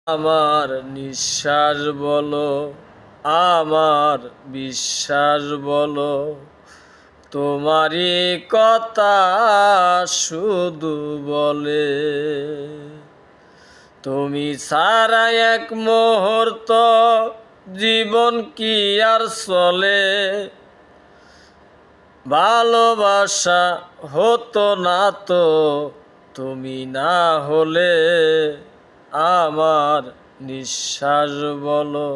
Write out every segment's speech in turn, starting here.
আমার নিঃশ্বাস বলো, আমার বিশ্বাস বলো, তোমারই কথা শুধু বলে। তুমি ছাড়া এক মুহূর্ত জীবন কি আর চলে। ভালোবাসা হতো না তো তুমি না হলে। আমার নিঃশ্বাস বলো,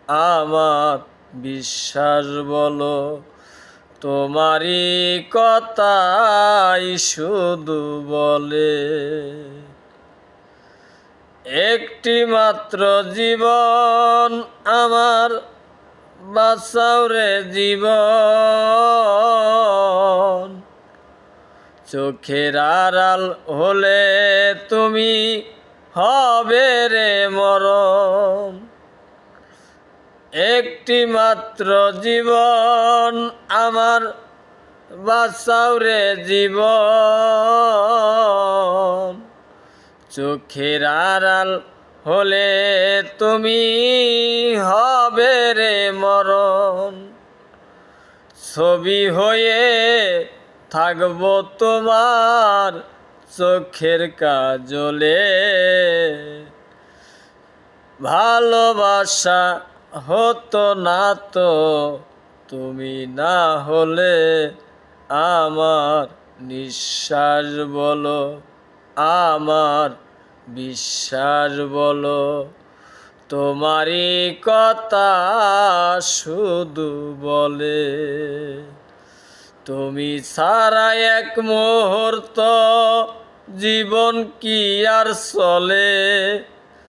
আমার বিশ্বাস বলো, তোমারই কথাই শুধু বলে। একটি মাত্র জীবন আমার, বাঁচাও রে জীবন। চোখের আড়াল হলে তুমি হবে রে মরণ। একটি মাত্র জীবন আমার, বাঁচাও রে জীবন। চোখের আড়াল হলে তুমি হবে রে মরণ। ছবি হয়ে থাকবো তোমার চোখের কাজলে। ভালোবাসা হতো না তো তুমি না হলে। আমার নিঃশ্বাস বলো, আমার বিশ্বাস বলো, তোমারই কথা শুধু বলে। তুমি ছাড়া এক মুহূর্ত জীবন কি আর চলে।